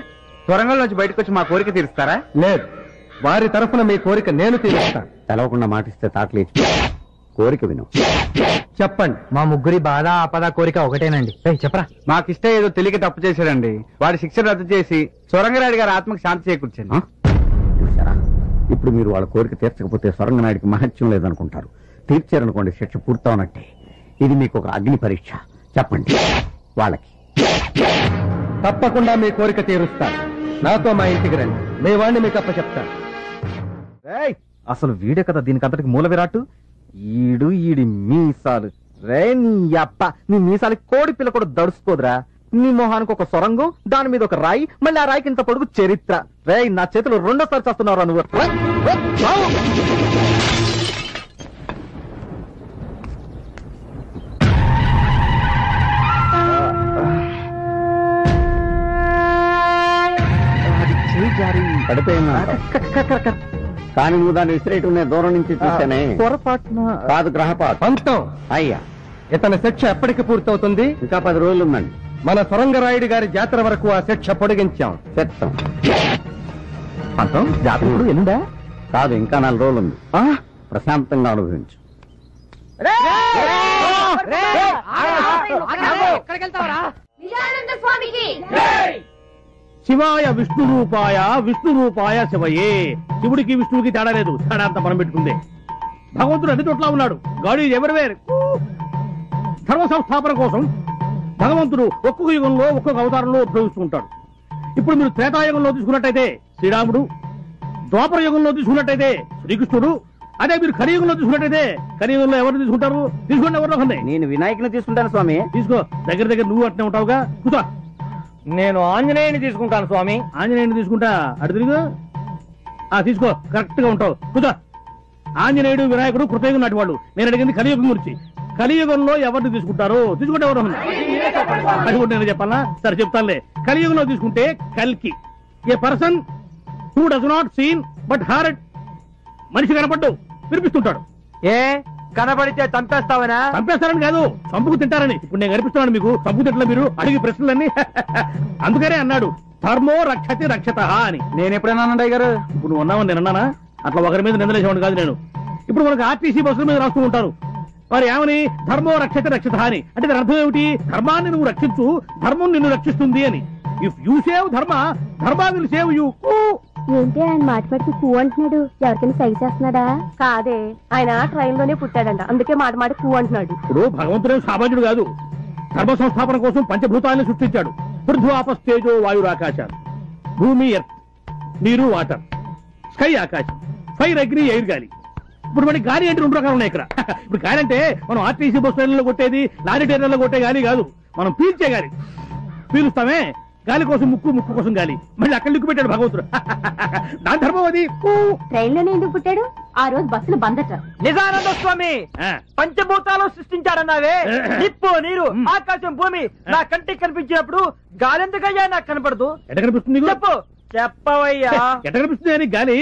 సొరంగంలోంచి బయటకు వచ్చి మా కోరిక తీరుస్తారా? లేదు, వారి తరఫున మీ కోరిక నేను తీరుస్తాను. తెలవకుండా మాటిస్తే తాటలేచి కోరిక విను. చెప్పండి. మా ముగ్గురి బాధ ఆపద కోరిక ఒకటేనండి. చెప్పరా. మాకిష్ట ఏదో తెలియక తప్పు చేశాడండి. వాడి శిక్ష రద్దు చేసి సొరంగరాయుడు గారి ఆత్మకు శాంతి చేకూర్చండి. చూసారా, ఇప్పుడు మీరు వాళ్ళ కోరిక తీర్చకపోతే సొరంగనాయుడికి మహత్యం లేదనుకుంటారు. తీర్చారనుకోండి, శిక్ష పూర్తవునట్టే. ఇది మీకు ఒక అగ్ని పరీక్ష. చెప్పండి వాళ్ళకి. తప్పకుండా మీ కోరిక తీరుస్తాను. నాతో మా ఇంటికి రండి, మీ వాడిని మీకు అప్ప చెప్తాను. అసలు వీడే కదా దీనికి అంతటికి మూల విరాట్టు. ఈడి మీసాలు రే నీ అప్ప. నీ మీసాలకి కోడి పిల్ల కూడా దడుచుకోదురా. నీ మొహానికి ఒక సొరంగం, దాని మీద ఒక రాయి, మళ్ళీ ఆ రాయికి ఇంత పొడుగు చరిత్ర. రే నా చేతిలో రెండోసారి చేస్తున్నావురా నువ్వు. పడిపోయిందా? కానీ నువ్వు దాన్ని విసిరేయటం నేను దూరం నుంచి చూశానే. పొరపాటున కాదు, గ్రహపాటు. పంతం, అయ్యా, ఇతని శిక్ష ఎప్పటికి పూర్తవుతుంది? ఇంకా 10 రోజులు ఉందండి. మన సొరంగరాయుడు గారి జాతర వరకు ఆ శిక్ష పొడిగించాం. చెప్తాం. పంతం జాతకుడు ఎన్నుందా? కాదు, ఇంకా 4 రోజులు ఉంది. ప్రశాంతంగా అనుభవించు. శివాయ విష్ణు రూపాయ, విష్ణు రూపాయ శివయే. శివుడికి విష్ణువుకి తేడా లేదు, తేడా అంతా మనం పెట్టుకుందే. భగవంతుడు అన్ని చోట్ల ఉన్నాడు. God is everywhere. ధర్మ సంస్థాపన కోసం భగవంతుడు ఒక్కొక్క యుగంలో ఒక్కొక్క అవతారంలో ఉపయోగిస్తుంటాడు. ఇప్పుడు మీరు త్రేతాయుగంలో తీసుకున్నట్టయితే శ్రీరాముడు, ద్వాపర యుగంలో తీసుకున్నట్టయితే శ్రీకృష్ణుడు, అదే మీరు కలియుగంలో తీసుకున్నట్టయితే కలియుగంలో ఎవరు తీసుకుంటారు? తీసుకోండి, ఎవరిలో ఉన్నాయి. నేను వినాయకుని తీసుకుంటాను స్వామి. తీసుకో, దగ్గర దగ్గర నువ్వు అట్నే ఉంటావుగా. కూర్చో. నేను ఆంజనేయుని తీసుకుంటాను స్వామి. ఆంజనేయుని తీసుకుంటా, అటు తిరుగు. తీసుకో, కరెక్ట్ గా ఉంటావు. కూర్చో. ఆంజనేయుడు వినాయకుడు కృతయుగం నాటి వాళ్ళు. నేను అడిగింది కలియుగం గురించి. కలియుగంలో ఎవరిని తీసుకుంటారు? తీసుకుంటే ఎవరు? అది కూడా నేను చెప్పాలా? సరే చెప్తానులే. కలియుగంలో తీసుకుంటే కల్కి, a person who does not seen but heart. మనిషి కనపడ్డు వినిపిస్తుంటాడు. ఏ కనబడితే చంపేస్తావనా? చంపేస్తారని కాదు, చంపుకు తింటారని. ఇప్పుడు నేను కనిపిస్తున్నాను మీకు. చంపుకు తింటలే మీరు అడిగి ప్రశ్నలన్నీ. అందుకనే అన్నాడు ధర్మో రక్షతి రక్షత అని. నేను ఎప్పుడైనా గారు? ఇప్పుడు నువ్వు ఉన్నావని నేను అన్నానా? అట్లా ఒకరి మీద నిందలేసేవాడు కాదు నేను. ఇప్పుడు మనకు ఆర్టీసీ బస్సుల మీద రాస్తూ ఉంటారు, మరి ఏమని? ధర్మో రక్షతి రక్షత అని. అంటే దాని అర్థం ఏమిటి? ధర్మాన్ని నువ్వు రక్షించు, ధర్మం నిన్ను రక్షిస్తుంది అని. ఇఫ్ యూ సేవ్ ధర్మ, ధర్మ విల్ సేవ్ యూ. ఏంటి ఆయన మాట పెట్టి కూ అంటున్నాడు? ఎవరికైనా సై చేస్తున్నాడా? కాదే, ఆయన ట్రైన్ లోనే పుట్టాడంట, అందుకే మాట మాట కూ అంటున్నాడు. ఇప్పుడు భగవంతుడే సామాన్యుడు కాదు. ధర్మ సంస్థాపన కోసం పంచభూతాలను సృష్టించాడు. పృథ్వీ ఆపస్తేజో వాయురాకాశాలు. భూమి ఎర్త్, నీరు వాటర్, స్కై ఆకాశం, ఫైర్ అగ్ని ఎయిర్ గాలి. ఇప్పుడు మనకి గాలి అంటే 2 రకాలు ఉన్నాయి ఇక్కడ. ఇప్పుడు గాలి అంటే మనం ఆర్టీసీ బస్ ట్రైన్లో కొట్టేది, లారీ ట్రైన్లో కొట్టే గాలి కాదు, మనం పీల్చే గాలి. పీలుస్తామే, గాలి కోసం ముక్కు, ముక్కు కోసం గాలి. మళ్ళీ అక్కడ లిక్కు పెట్టాడు భగవంతుడు. దాని ధర్మం అది. ట్రైన్ లోనే ఎందుకు పుట్టాడు? ఆ రోజు బస్సులు బందట. నిజానంద స్వామి పంచభూతాలు సృష్టించాడన్నావే, నిప్పు, నీరు, ఆకాశం, భూమి. నా కంటికి కనిపించినప్పుడు గాలెందుకయ్యా నాకు కనపడదు? ఎట కనిపిస్తుంది? చెప్పు, చెప్పవయ్యా. ఎట కనిపిస్తుంది అని? గాలి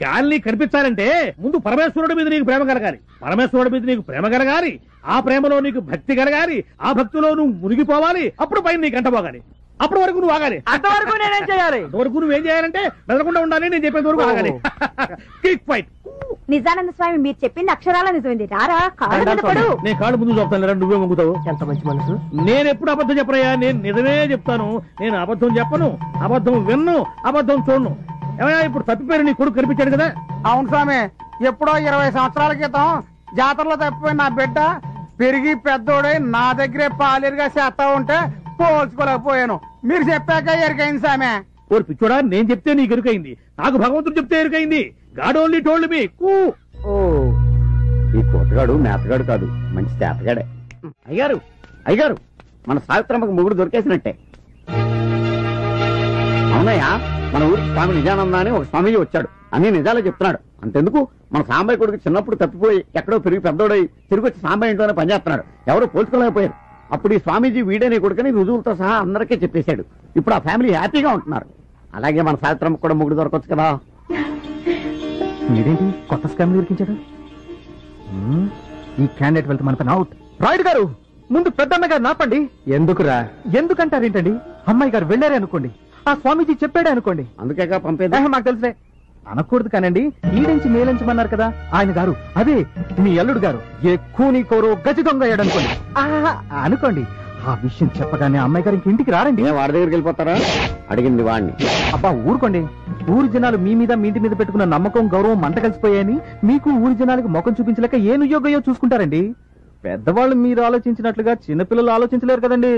గాలిని కనిపించాలంటే ముందు పరమేశ్వరుడి మీద నీకు ప్రేమ కలగాలి, పరమేశ్వరుడి మీద నీకు ప్రేమ కలగాలి, ఆ ప్రేమలో నీకు భక్తి కలగాలి, ఆ భక్తిలో నువ్వు మునిగిపోవాలి, అప్పుడు పైన నీకు అంటపోగాలి. అప్పటి వరకు నువ్వు ఆగాలి. అంతవరకు నేనేం చేయాలి? అంతవరకు నువ్వేం చేయాలంటే మెదలకుండా ఉండాలి. నేను చెప్పేంత వరకు ఆగాలి. Quick fight. నిజానంద స్వామి మీరు చెప్పింది అక్షరాల నిజమైంది. రారా కాళ్ళ మీద పడు. నేను కాళ్ళు ముందు చూపుతాను, నువ్వే మొంగుతావు. ఎంత మంచి మనసు. నేను ఎప్పుడు అబద్ధం చెప్పరయ్యా, నేను నిజమే చెప్తాను. నేను అబద్ధం చెప్పను, అబద్ధం విన్ను, అబద్ధం చూడను. ఏమయ్యా ఇప్పుడు తప్పిపోయారు, నీ కొడుకు కనిపించాడు కదా? అవును స్వామి, ఎప్పుడో 20 సంవత్సరాల క్రితం జాతరలో తప్పిపోయిన నా బిడ్డ పెరిగి పెద్దోడై నా దగ్గరే పాలేరుగా చేస్తా ఉంటే పోల్చుకోలేకపోయాను. మీరు చెప్పాక ఎరికైంది సామె. ఓరి పిచ్చోడా, నేను చెప్తే నీకు ఎరుకైంది, నాకు భగవంతుడు చెప్తే ఎరుకైంది. God only told me. ఈ కోతగాడు మేతగాడు కాదు, మంచి చేతగాడే. అయ్యారు అయ్యారు, మన సావిత్రమ్మకు మొగుడు దొరికేసినట్టే. అవునయ్యా, మన ఊరికి స్వామి నిజానంద అని ఒక స్వామీజీ వచ్చాడు, అన్ని నిజాలే చెప్తున్నాడు. అంతెందుకు, మన సాంబయ్య కొడుకు చిన్నప్పుడు తప్పిపోయి ఎక్కడో పెరిగి పెద్దోడై తిరిగి వచ్చి సాంబయ్య ఇంట్లోనే పనిచేస్తున్నాడు. ఎవరో పోల్చుకోలేకపోయారు. అప్పుడు ఈ స్వామీజీ వీడని కొడుకుని రుజువులతో సహా అందరికీ చెప్పేశాడు. ఇప్పుడు ఆ ఫ్యామిలీ హ్యాపీగా ఉంటున్నారు. అలాగే మన సావిత్రమ్మకు కూడా మొగుడు దొరకొచ్చు కదా. మీరేంటి కొత్త స్కామ్ దొరికించాడు? ఈ క్యాండిడేట్ వెళ్తే మన పని అవుట్. రాయుడు గారు, ముందు పెద్దమ్మ గారు నాపండి. ఎందుకురా? ఎందుకంటారేంటండి? అమ్మాయి గారు వెళ్ళారే అనుకోండి, ఆ స్వామీజీ చెప్పాడే అనుకోండి, అందుకేగా పంపేదా? మాకు తెలుసులే. అనకూడదు కానండి, ఈడించి మేలించమన్నారు కదా ఆయన గారు, అదే మీ అల్లుడు గారు ఎక్కువ నీ కోరో గజ దొంగ అయ్యాడు అనుకోండి. అనుకోండి, ఆ విషయం చెప్పగానే అమ్మాయి గారు ఇంటికి రారండి. వాడి దగ్గరికి వెళ్ళిపోతారా? అడిగింది వాడిని. అబ్బా ఊరుకోండి, ఊరి జనాలు మీ మీద మీ ఇంటి మీద పెట్టుకున్న నమ్మకం గౌరవం మంట కలిసిపోయాయని మీకు ఊరి జనాలకు ముఖం చూపించలేక ఏ నుయోగయో చూసుకుంటారండి. పెద్దవాళ్ళు మీరు ఆలోచించినట్లుగా చిన్నపిల్లలు ఆలోచించలేరు కదండి.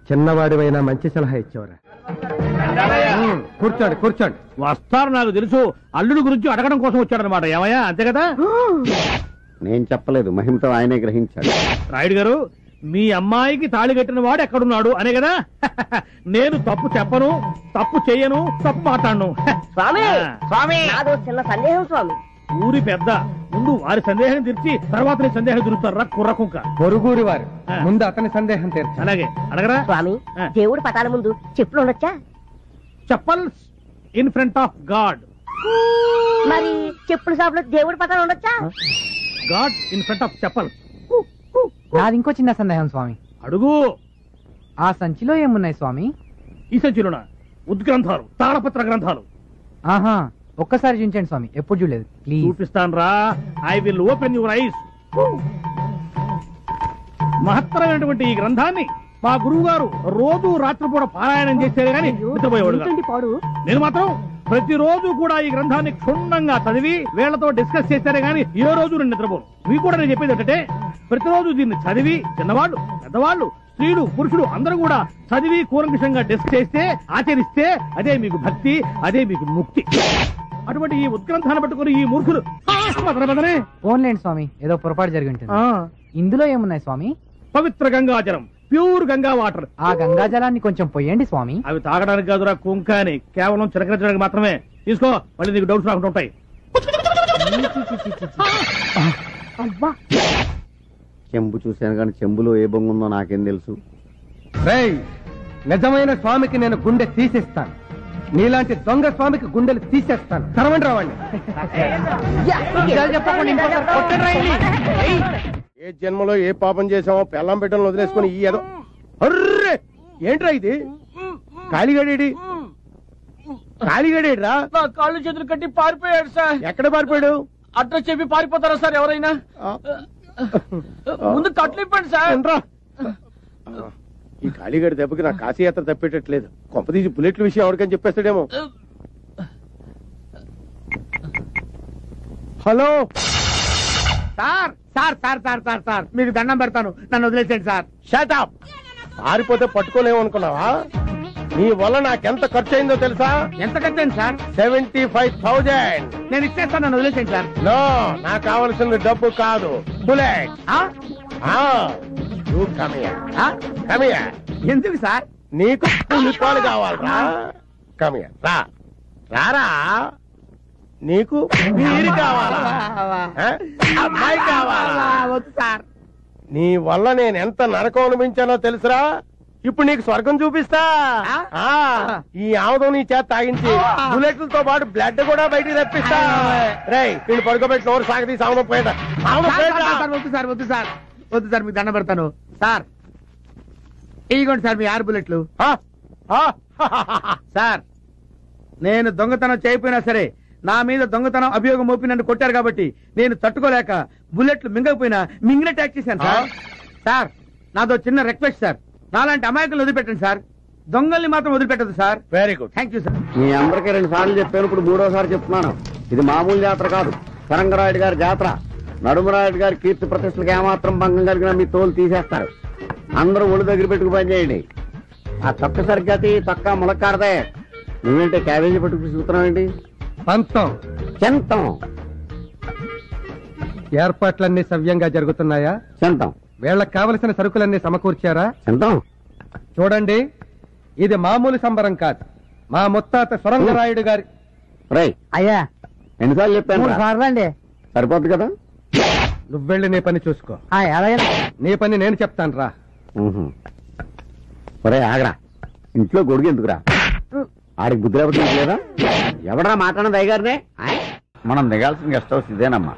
చిన్నవాడివైనా మంచి సలహా ఇచ్చేవరా. కూర్చోండి కూర్చోండి. వస్తారు, నాకు తెలుసు. అల్లుడు గురించి అడగడం కోసం వచ్చాడనమాట. ఏమయ్యా, అంతే కదా? నేను చెప్పలేదు, మహిమతో ఆయనే గ్రహించాడు. రాయుడు గారు, మీ అమ్మాయికి తాళి కట్టిన వాడు ఎక్కడున్నాడు అనే కదా. నేను తప్పు చెప్పను, తప్పు చెయ్యను, తప్పు మాట్లాడను. స్వామి స్వామి నాదో చిన్న సందేహం స్వామి. ఊరి పెద్ద, ముందు వారి సందేహం తీర్చి తర్వాత నీ సందేహం తీరుతారా కుర్రకుంక. పొరుగురి వారు ముందు అతని సందేహం తీర్చు. అలాగే అడగరా. స్వామి, దేవుడు పటాల ముందు చెప్పులు ఉండొచ్చా? Chappals in front of God. మరి చెప్పుల షాప్ లో దేవుడి పటాలు ఉండొచ్చా? God in front of chappals. నాది ఇంకో చిన్న సందేహం స్వామి. అడుగు. ఆ సంచిలో ఏమున్నాయి స్వామి? ఈ సంచిలోన ఉద్గ్రంథాలు, తాళపత్ర గ్రంథాలు. ఆహా, ఒక్కసారి చూపించండి స్వామి, ఎప్పుడు చూడలేదు. ప్లీజ్. చూపిస్తాను రా. I will open your eyes. మహత్తరమైనటువంటి ఈ గ్రంథాన్ని మా గురువు గారు రోజు రాత్రిపూట పారాయణం చేసేది కానీ నిద్రపోయేవాడు. నేను మాత్రం ప్రతిరోజు కూడా ఈ గ్రంథాన్ని క్షుణ్ణంగా చదివి వీళ్లతో డిస్కస్ చేశారే గానీ ఏ రోజు నేను నిద్రపోను. మీకు కూడా నేను చెప్పేది ఏంటంటే, ప్రతిరోజు దీన్ని చదివి చిన్నవాళ్ళు పెద్దవాళ్ళు స్త్రీలు పురుషులు అందరూ కూడా చదివి కూలంకషంగా డిస్కస్ చేస్తే ఆచరిస్తే అదే మీకు భక్తి, అదే మీకు ముక్తి. అటువంటి ఈ ఉత్గ్రంథాన్ని పట్టుకుని ఈ మూర్ఖులు ఓన్లేండి స్వామి, ఏదో పొరపాటు జరిగి ఉంటుంది. ఇందులో ఏమున్నాయి స్వామి? పవిత్ర గంగాజలం, ప్యూర్ గంగా వాటర్. ఆ గంగా జలాన్ని కొంచెం పొయ్యండి స్వామి. అవి తాగడానికి కాదురా కుంక అని, కేవలం చిలకరించడానికి మాత్రమే. తీసుకో, మళ్ళీ నీకు డౌట్స్ రాకుండా ఉంటాయి. చెంబు చూశాను కానీ చెంబులో ఏ బొంగు ఉందో నాకేం తెలుసు. రేయ్, నిజమైన స్వామికి నేను గుండె తీసేస్తాను, నీలాంటి దొంగ స్వామికి గుండెలు తీసేస్తాను. తరవండి రావండి. ఏ జన్మలో ఏ పాపం చేసామో పెళ్ళం బిడ్డలను వదిలేసుకుని ఈ ఏదో. అర్రే, ఏంట్రా ఇది? కాళీగడేడి కాళీగడేడ్రా? కాళ్ళు చేతులు కట్టి పారిపోయాడు సార్. ఎక్కడ పారిపోయాడు? అడ్రస్ చెప్పి పారిపోతారా సార్ ఎవరైనా? ముందు కట్లు ఇప్పండి సార్. ఈ కాళీగడి దెబ్బకి నా కాశీయాత్ర తప్పేటట్లేదు. కొంపదీసి బుల్లెట్ల విషయం ఎవరికని చెప్పేస్తాడేమో. Hello sir sir sir sir sir sir మీకు దండం పెడతాను, నన్ను వదిలేసేయండి సార్. Shut up. పారిపోతే పట్టుకోలేము అనుకున్నావా? నీ వల్ల నాకెంత ఖర్చు అయిందో తెలుసా? ఎంత కట్టండి సార్? 75,000. నేను ఇచ్చేస్తాను, నన్ను వదిలేసేయండి సార్. నో, నాకు కావలసింది డబ్బు కాదు, బుల్లెట్. ఎందుకు సార్? నీకు పులిపాలు కావాలరా? కమియర్ రా. రారా. నీకు మీరు కావాలా? అమ్మాయి కావాలా? వద్దు సార్. నీ వల్ల నేను ఎంత నరకం అనిపించానో తెలుసురా? ఇప్పుడు నీకు స్వర్గం చూపిస్తా. ఈ ఆముదం నీ చేత తాగించి బుల్లెట్లతో పాటు బ్లడ్ కూడా బయటికి తెప్పిస్తా. రేయ్, వీళ్ళు పడుకోబెట్టి నోరు సాగదీసి ఆముదం పోయేట. వద్దు సార్, వద్దు సార్, వద్దు సార్, మీకు దండం పెడతాను సార్. ఇదిగోండి సార్ మీ 6 బుల్లెట్లు. సార్ నేను దొంగతనం చేయకపోయినా సరే నా మీద దొంగతనం అభియోగం మోపి నన్ను కొట్టారు కాబట్టి నేను తట్టుకోలేక బుల్లెట్లు మింగకపోయినా మింగిన ట్యాక్ చేశాను సార్. సార్ నాదో చిన్న రిక్వెస్ట్ సార్, నాలాంటి అమాయకులు వదిలిపెట్టండి సార్, దొంగల్ని మాత్రం వదిలిపెట్టదు sir. Very good, thank you sir. మీ అందరికీ 2 సార్లు చెప్పాను, ఇప్పుడు 3వ చెప్తున్నాను. ఇది మామూలు జాతర కాదు, సరంగరాయుడు గారి జాతర. నడుమరాయుడు గారి కీర్తి ప్రతిష్టలకు ఏమాత్రం భంగం కలిగినా మీ తోలు తీసేస్తారు. అందరూ ఒళ్ళు దగ్గర పెట్టుకు పనిచేయండి. ఆ తొక్క సరిగ్గా తొక్క ములక్కాడదే. నువ్వేంటే క్యాబేజీ పట్టుకు చూస్తున్నావు ఏంటి? పంతం చెంతం ఏర్పాట్లన్నీ సవ్యంగా జరుగుతున్నాయా? చెంతం వీళ్ళకి కావలసిన సరుకులన్నీ సమకూర్చారా? చెంతం చూడండి, ఇది మామూలు సంబరం కాదు, మా ముత్తాత సొరంగరాయుడు గారి. రై అయ్యా ఎన్నిసార్లు చెప్పాను? సార్లండి. సరిపోద్ది కదా. నువ్వెళ్ళి నీ పని చూసుకో. అలాగే నీ పని నేను చెప్తాను రా. ఒరే ఆగరా, ఇంట్లో గొడుగు ఎందుకురా? ఆడికి బుద్ధి లేకపోతే లేదా? ఎవడరా మాట్లాడిన దయగారినే? మనం దిగాల్సిన గెస్ట్ హౌస్ ఇదేనమ్మా.